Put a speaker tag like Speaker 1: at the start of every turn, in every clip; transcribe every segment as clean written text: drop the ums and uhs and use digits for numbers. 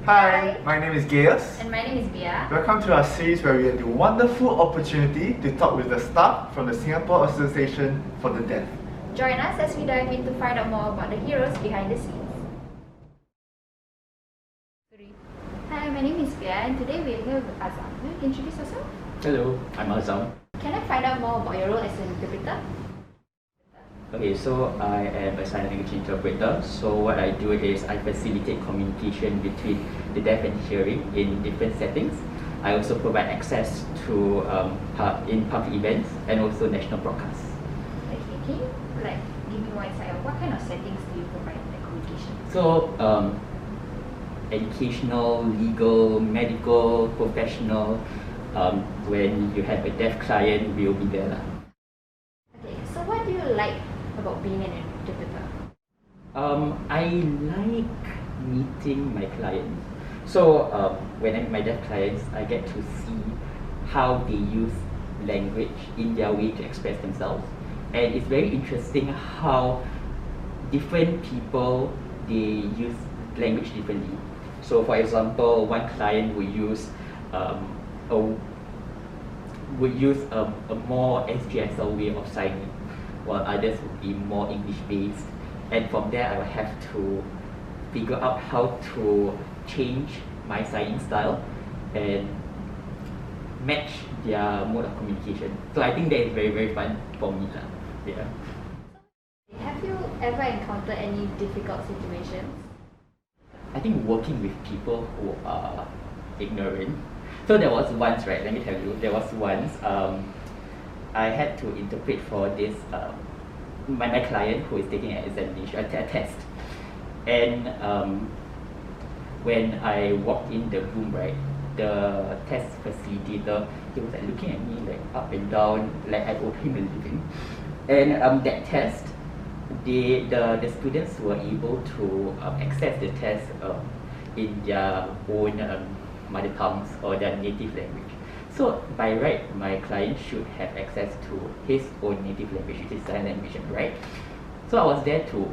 Speaker 1: Hi, my name is Gaius.
Speaker 2: And my name is Bia.
Speaker 1: Welcome to our series where we have the wonderful opportunity to talk with the staff from the Singapore Association for the Deaf.
Speaker 2: Join us as we dive in to find out more about the heroes behind the scenes. Hi, my name is Bia and today we are here with Azzam. Will you introduce yourself?
Speaker 3: Hello, I'm Azzam.
Speaker 2: Can I find out more about your role as an interpreter?
Speaker 3: Okay, so I am a sign language interpreter. So what I do is I facilitate communication between the deaf and hearing in different settings. I also provide access to in public events and also national broadcasts.
Speaker 2: Okay, can you give me more insight on what kind of settings do you provide the communication?
Speaker 3: So educational, legal, medical, professional. When you have a deaf client, we will be there.
Speaker 2: Okay, so what do you like about being an interpreter?
Speaker 3: I like meeting my clients. So when I'm my deaf clients, I get to see how they use language in their way to express themselves. And it's very interesting how different people, they use language differently. So for example, one client would use a more SGSL way of signing, while others would be more English-based. And from there, I will have to figure out how to change my signing style and match their mode of communication. So I think that is very, very fun for me. Yeah.
Speaker 2: Have you ever encountered any difficult situations?
Speaker 3: I think working with people who are ignorant. So there was once, right, let me tell you, there was once I had to interpret for this, my client who is taking an examination, a test. And when I walked in the room, right, the test facilitator, he was looking at me up and down, like I owed him a living. And that test, the students were able to access the test in their own mother tongues or their native language. So by right, my client should have access to his own native language, which is sign language, right? So I was there to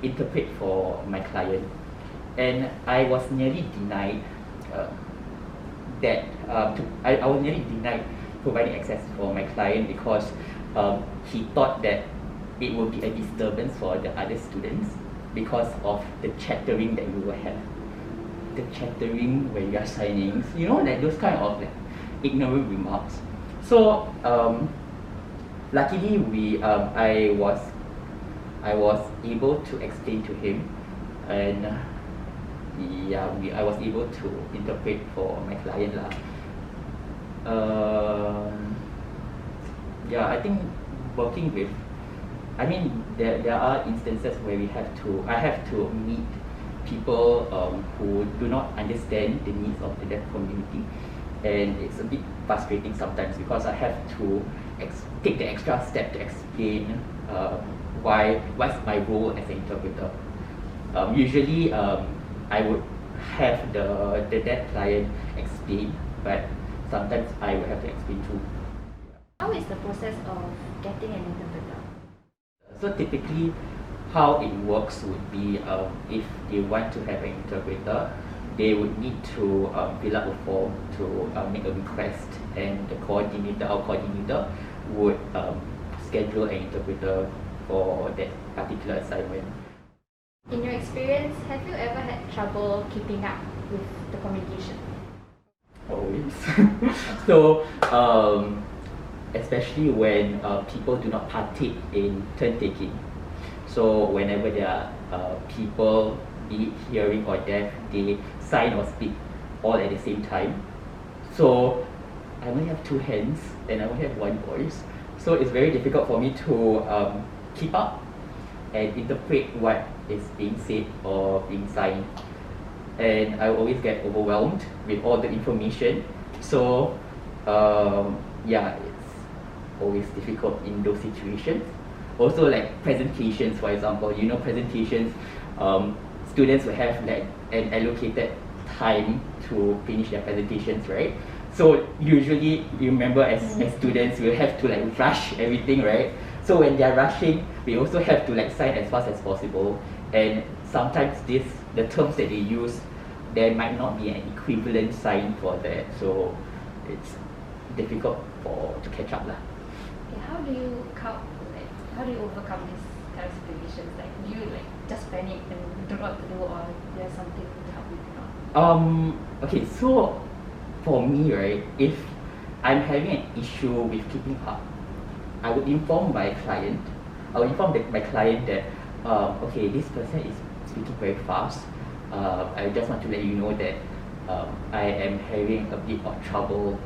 Speaker 3: interpret for my client, and I was nearly denied I was nearly denied providing access for my client because he thought that it would be a disturbance for the other students because of the chattering that we will have. The chattering when you are signing, those kind of ignorant remarks. So luckily I was able to explain to him, and I was able to interpret for my client lah. I think working with, there are instances where I have to meet people who do not understand the needs of the deaf community, and it's a bit frustrating sometimes because I have to take the extra step to explain what's my role as an interpreter. Usually I would have the deaf client explain, but sometimes I would have to explain too.
Speaker 2: How is the process of getting an interpreter?
Speaker 3: So typically, how it works would be if they want to have an interpreter, they would need to fill up a form to make a request, and our coordinator would schedule an interpreter for that particular assignment.
Speaker 2: In your experience, have you ever had trouble keeping up with the communication?
Speaker 3: Always. So especially when people do not partake in turn taking. So whenever there are people, be it hearing or deaf, they sign or speak all at the same time. So I only have two hands and I only have one voice. So it's very difficult for me to keep up and interpret what is being said or being signed. And I always get overwhelmed with all the information. So it's always difficult in those situations. Also, like presentations, for example, presentations, students will have an allocated time to finish their presentations, right? So usually, you remember as students, we have to rush everything, right? So when they're rushing, we also have to sign as fast as possible. And sometimes the terms that they use there might not be an equivalent sign for that, so it's difficult to catch up lah.
Speaker 2: Okay, how do you overcome these kind of situations? Like, do you like just panic and don't know what to do, or there's something to help you out?
Speaker 3: Okay, so for me, right, if I'm having an issue with keeping up, I would inform my client. I would inform my client that okay, this person is speaking very fast. I just want to let you know that I am having a bit of trouble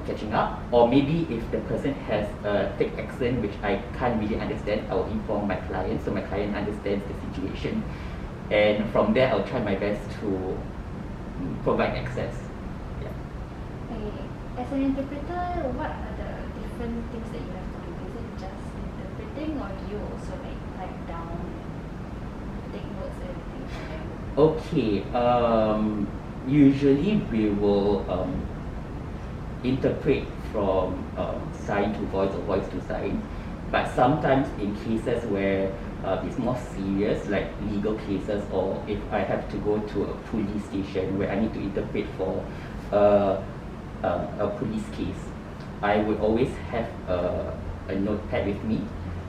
Speaker 3: catching up. Or maybe if the person has a thick accent which I can't really understand, I will inform my client so my client understands the situation. And from there, I'll try my best to provide access. Yeah.
Speaker 2: Okay. As an interpreter, what are the different things that you have to do? Is it just interpreting, or do you also like type down, take notes, everything for them?
Speaker 3: Okay. Usually we will interpret from sign to voice or voice to sign, but sometimes in cases where it's more serious, like legal cases, or if I have to go to a police station where I need to interpret for a police case, I would always have a notepad with me.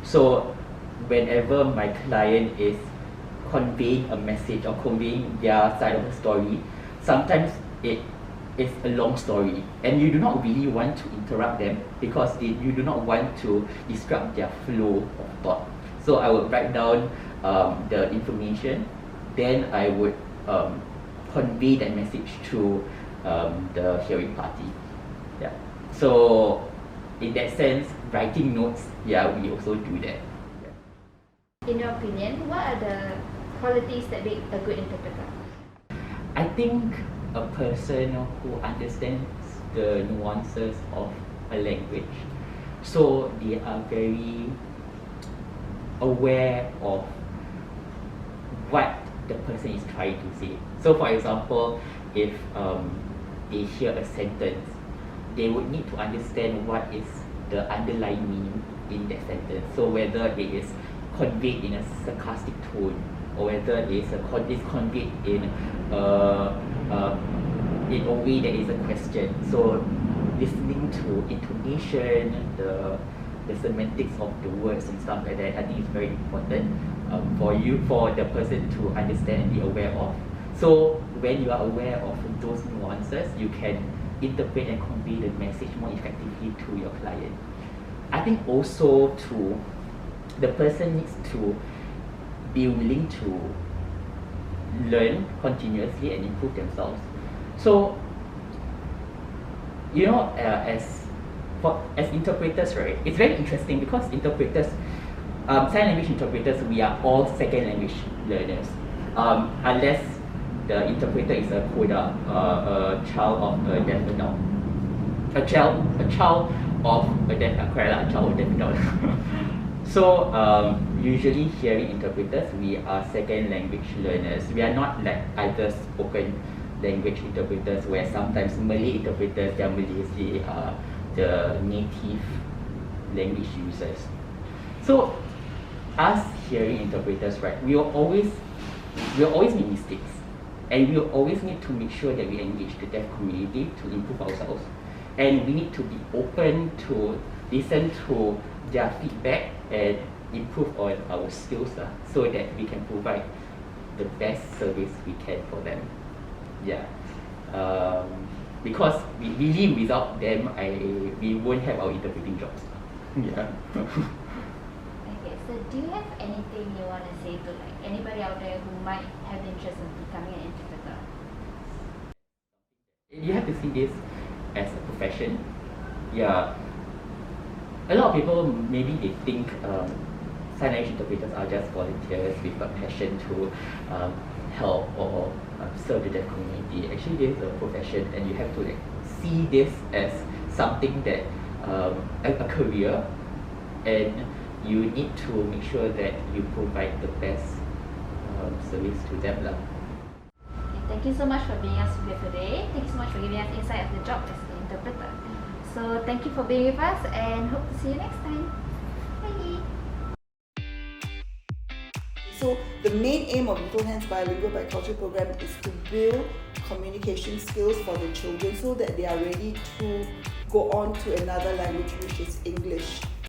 Speaker 3: So whenever my client is conveying a message or conveying their side of the story, sometimes it is a long story and you do not really want to interrupt them because you do not want to disrupt their flow of thought. So I would write down the information, then I would convey that message to the hearing party. Yeah. So in that sense, writing notes, yeah, we also do that. Yeah.
Speaker 2: In your opinion, what are the qualities that make a good interpreter?
Speaker 3: I think a person who understands the nuances of a language, so they are very aware of what the person is trying to say. So for example, if they hear a sentence, they would need to understand what is the underlying meaning in that sentence. So whether it is conveyed in a sarcastic tone, or whether it is conveyed in a way that is a question. So listening to intonation, the semantics of the words and stuff like that, I think it's very important for the person to understand and be aware of. So when you are aware of those nuances, you can interpret and convey the message more effectively to your client. I think also the person needs to be willing to learn continuously and improve themselves. So, you know, as interpreters, right, it's very interesting because interpreters, sign language interpreters, we are all second language learners, unless the interpreter is a coda, a child of a deaf adult, a child of a deaf adult. So usually hearing interpreters, we are second language learners. We are not like other spoken language interpreters where sometimes Malay interpreters, they are Malays, they are the native language users. So us hearing interpreters, right, we will always make mistakes, and we will always need to make sure that we engage the deaf community to improve ourselves, and we need to be open to listen to their feedback and improve on our skills so that we can provide the best service we can for them. Yeah. Because really without them, we won't have our interpreting jobs. Yeah.
Speaker 2: Okay, so do you have anything you want to say to like anybody out there who might have interest in becoming an interpreter?
Speaker 3: You have to see this as a profession. Yeah. A lot of people, maybe they think sign language interpreters are just volunteers with a passion to help or serve the deaf community. Actually, this is a profession, and you have to like see this as something that a career, and you need to make sure that you provide the best service to them.
Speaker 2: Okay, thank you so much for being us here today. Thank you so much for giving us insight of the job as an interpreter. So thank you for being with us, and hope to see you next time. Bye.
Speaker 4: So the main aim of Little Hands Bilingual Bicultural Program is to build communication skills for the children so that they are ready to go on to another language, which is English.